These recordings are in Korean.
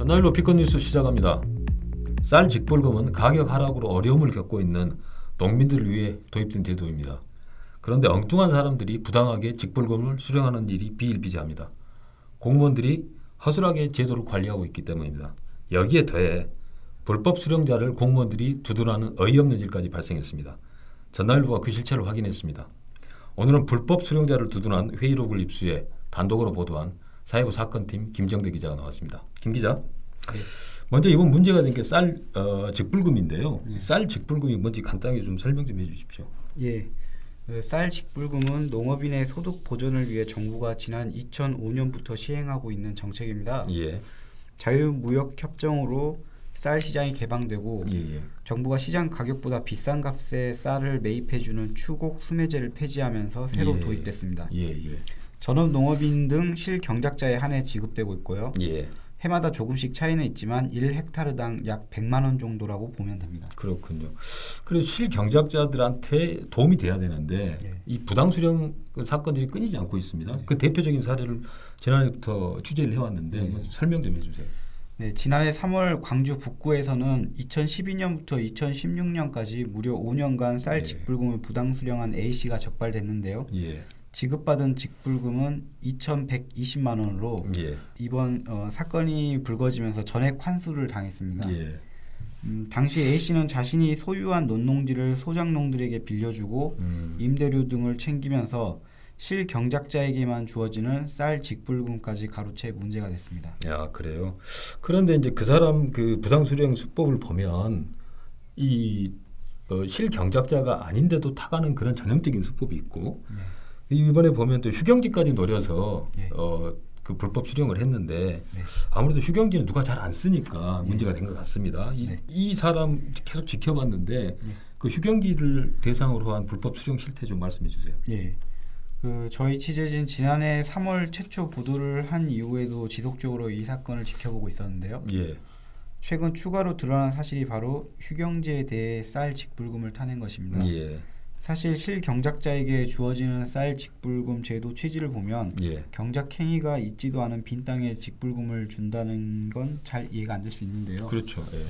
전날로 피컨 뉴스 시작합니다. 쌀 직불금은 가격 하락으로 어려움을 겪고 있는 농민들을 위해 도입된 제도입니다. 그런데 엉뚱한 사람들이 부당하게 직불금을 수령하는 일이 비일비재합니다. 공무원들이 허술하게 제도를 관리하고 있기 때문입니다. 여기에 더해 불법 수령자를 공무원들이 두둔하는 어이없는 일까지 발생했습니다. 전날일보가 그 실체를 확인했습니다. 오늘은 불법 수령자를 두둔한 회의록을 입수해 단독으로 보도한 사회부 사건팀 김정대 기자가 나왔습니다. 김 기자. 네. 먼저 이번 문제가 된 게 쌀 직불금인데요. 네. 쌀 직불금이 뭔지 간단하게 좀 설명 좀 해주십시오. 예, 쌀 직불금은 농업인의 소득 보전을 위해 정부가 지난 2005년부터 시행하고 있는 정책입니다. 예. 자유무역협정으로 쌀 시장이 개방되고 예. 정부가 시장 가격보다 비싼 값에 쌀을 매입해주는 추곡 수매제를 폐지하면서 새로 예. 도입됐습니다. 예. 전업 농업인 등 실경작자에 한해 지급되고 있고요. 예. 해마다 조금씩 차이는 있지만 1헥타르당 약 100만 원 정도라고 보면 됩니다. 그렇군요. 그래서 실경작자들한테 도움이 돼야 되는데 네. 이 부당수령 사건들이 끊이지 않고 있습니다. 네. 그 대표적인 사례를 지난해부터 취재를 해왔는데 네. 설명 좀 해주세요. 네, 지난해 3월 광주 북구에서는 2012년부터 2016년까지 무려 5년간 쌀 예. 직불금을 부당 수령한 A씨가 적발됐는데요. 예. 지급받은 직불금은 2,120만 원으로 예. 이번 사건이 불거지면서 전액 환수를 당했습니다. 예. 당시 A씨는 자신이 소유한 논농지를 소작농들에게 빌려주고 임대료 등을 챙기면서 실경작자에게만 주어지는 쌀 직불금까지 가로채 문제가 됐습니다. 야, 그래요. 그런데 이제 그 사람 그 부당수령 수법을 보면 이 실경작자가 아닌데도 타가는 그런 전형적인 수법이 있고 네. 이번에 보면 또 휴경지까지 노려서 네. 그 불법 수령을 했는데 네. 아무래도 휴경지는 누가 잘 안 쓰니까 네. 문제가 된 것 같습니다. 네. 이 사람 계속 지켜봤는데 네. 그 휴경지를 대상으로 한 불법 수령 실태 좀 말씀해 주세요. 예. 저희 취재진 지난해 3월 최초 보도를 한 이후에도 지속적으로 이 사건을 지켜보고 있었는데요. 예. 최근 추가로 드러난 사실이 바로 휴경지에 대해 쌀 직불금을 타낸 것입니다. 예. 사실 실경작자에게 주어지는 쌀 직불금 제도 취지를 보면 예. 경작 행위가 있지도 않은 빈 땅에 직불금을 준다는 건 잘 이해가 안 될 수 있는데요. 그렇죠. 예.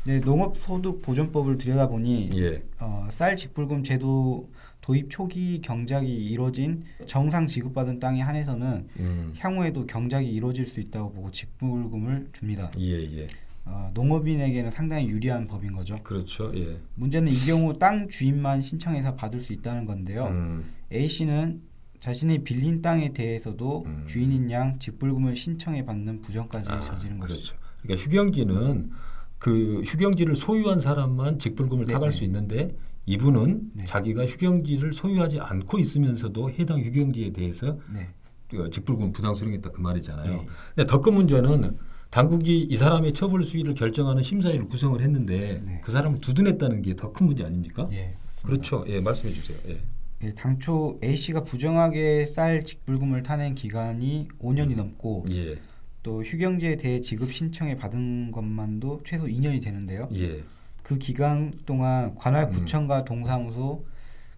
네, 농업소득보전법을 들여다보니 예. 쌀 직불금 제도 도입 초기 경작이 이뤄진 정상 지급받은 땅에 한해서는 향후에도 경작이 이뤄질 수 있다고 보고 직불금을 줍니다. 예. 농업인에게는 상당히 유리한 법인 거죠. 그렇죠. 예. 문제는 이 경우 땅 주인만 신청해서 받을 수 있다는 건데요. A씨는 자신이 빌린 땅에 대해서도 주인인 양 직불금을 신청해 받는 부정까지 저지른 것이죠. 그렇죠. 그러니까 휴경지는 그 휴경지를 소유한 사람만 직불금을 타갈 수 있는데 이분은 네. 자기가 휴경지를 소유하지 않고 있으면서도 해당 휴경지에 대해서 네. 직불금 부당 수령했다 그 말이잖아요. 네. 근데 더 큰 문제는 당국이 이 사람의 처벌 수위를 결정하는 심사위를 구성을 했는데 네. 그 사람을 두둔했다는 게 더 큰 문제 아닙니까? 예, 그렇죠. 예, 말씀해 주세요. 예. 예, 당초 A씨가 부정하게 쌀 직불금을 타낸 기간이 5년이 넘고 예. 또 휴경지에 대해 지급 신청해 받은 것만도 최소 2년이 되는데요. 예. 그 기간 동안 관할 구청과 동사무소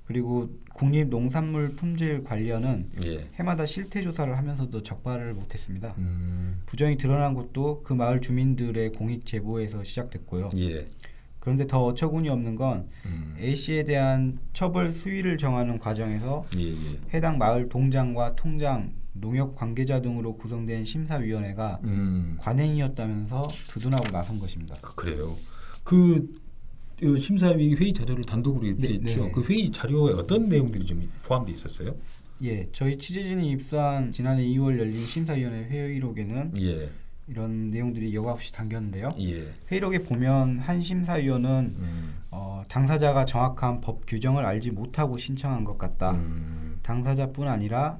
그리고 국립농산물품질관리원은 예. 해마다 실태 조사를 하면서도 적발을 못했습니다. 부정이 드러난 것도 그 마을 주민들의 공익 제보에서 시작됐고요. 예. 그런데 더 어처구니 없는 건 A씨에 대한 처벌 수위를 정하는 과정에서 예. 해당 마을 동장과 통장, 농협 관계자 등으로 구성된 심사위원회가 관행이었다면서 두둔하고 나선 것입니다. 그래요. 그 심사위 회의 자료를 단독으로 입수했죠. 네. 그 회의 자료에 어떤 내용들이 좀 포함되어 있었어요? 예, 저희 취재진이 입수한 지난해 2월 열린 심사위원회 회의록에는 예. 이런 내용들이 여과없이 담겼는데요. 예. 회의록에 보면 한 심사위원은 당사자가 정확한 법 규정을 알지 못하고 신청한 것 같다. 당사자뿐 아니라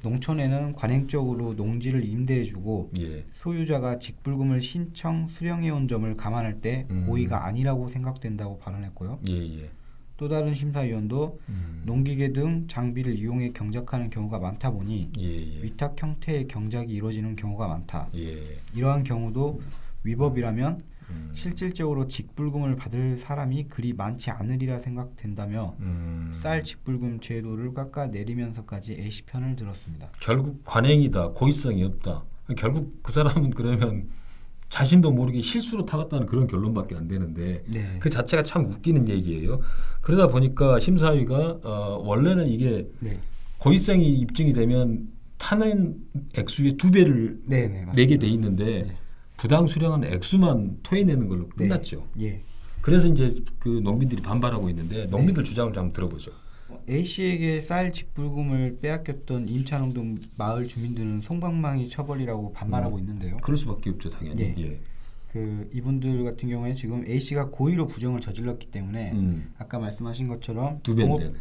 농촌에는 관행적으로 농지를 임대해주고 예. 소유자가 직불금을 신청 수령해온 점을 감안할 때 고의가 아니라고 생각된다고 발언했고요. 예. 또 다른 심사위원도 농기계 등 장비를 이용해 경작하는 경우가 많다 보니 예. 위탁 형태의 경작이 이루어지는 경우가 많다. 예. 이러한 경우도 위법이라면 실질적으로 직불금을 받을 사람이 그리 많지 않으리라 생각된다며 쌀 직불금 제도를 깎아내리면서까지 A씨 편을 들었습니다. 결국 관행이다. 고의성이 없다. 결국 그 사람은 그러면 자신도 모르게 실수로 타갔다는 그런 결론밖에 안 되는데 네. 그 자체가 참 웃기는 얘기예요. 그러다 보니까 심사위가 원래는 이게 네. 고의성이 입증이 되면 타는 액수의 2배를 네, 네, 맞습니다. 내게 돼 있는데 네. 부당 수령한 액수만 토해내는 걸로 끝났죠. 예. 그래서 이제 그 농민들이 반발하고 있는데 농민들 주장을 좀 한번 들어보죠. A 씨에게 쌀 직불금을 빼앗겼던 임찬홍동 마을 주민들은 솜방망이 처벌이라고 반발하고 있는데요. 그럴 수밖에 없죠, 당연히. 네. 예. 그 이분들 같은 경우에 지금 A 씨가 고의로 부정을 저질렀기 때문에 아까 말씀하신 것처럼 두 배는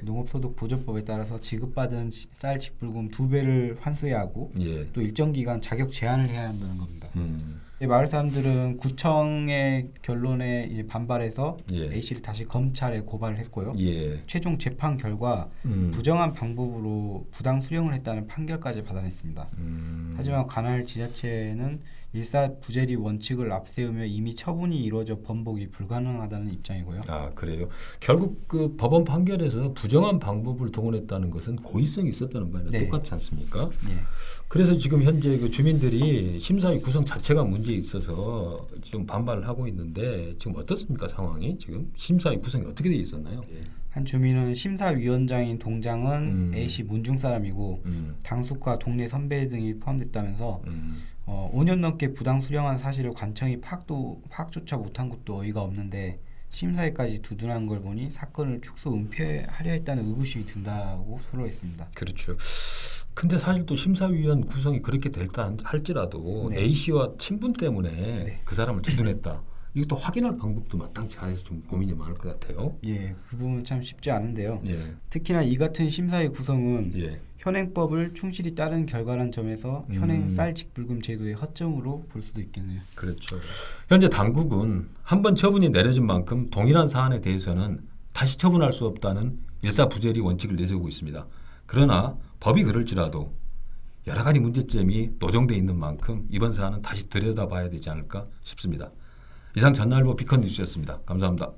농업소득보조법에 따라서 지급받은 쌀 직불금 2배를 환수해야 하고 예. 또 일정 기간 자격 제한을 해야 한다는 겁니다. 마을 사람들은 구청의 결론에 이제 반발해서 예. A 씨를 다시 검찰에 고발을 했고요. 예. 최종 재판 결과 부정한 방법으로 부당 수령을 했다는 판결까지 받아냈습니다. 하지만 관할 지자체는 일사부재리 원칙을 앞세우며 이미 처분이 이루어져 번복이 불가능하다는 입장이고요. 아, 그래요. 결국 그 법원 판결에서 부정한 방법을 동원했다는 것은 고의성이 있었다는 말이랑 네. 똑같지 않습니까? 예. 그래서 지금 현재 그 주민들이 심사위 구성 자체가 문제에 있어서 지금 반발을 하고 있는데 지금 어떻습니까, 상황이? 지금 심사위 구성이 어떻게 돼 있었나요? 한 주민은 심사위원장인 동장은 A 씨 문중 사람이고 당숙과 동네 선배 등이 포함됐다면서 5년 넘게 부당 수령한 사실을 관청이 파악조차 못한 것도 어이가 없는데 심사위까지 두둔한 걸 보니 사건을 축소 은폐하려 했다는 의구심이 든다고 토로했습니다. 그렇죠. 근데 사실 또 심사위원 구성이 그렇게 될다 할지라도 네. A 씨와 친분 때문에 네. 그 사람을 두둔했다. 이것도 확인할 방법도 마땅치 않아서 좀 고민이 많을 것 같아요. 예, 그 부분 참 쉽지 않은데요. 예. 특히나 이 같은 심사위 구성은 예. 현행법을 충실히 따른 결과란 점에서 현행 쌀 직불금 제도의 허점으로 볼 수도 있겠네요. 그렇죠. 현재 당국은 한번 처분이 내려진 만큼 동일한 사안에 대해서는 다시 처분할 수 없다는 일사부재리 원칙을 내세우고 있습니다. 그러나 법이 그럴지라도 여러 가지 문제점이 노정돼 있는 만큼 이번 사안은 다시 들여다봐야 되지 않을까 싶습니다. 이상 전날보 비컨 뉴스였습니다. 감사합니다.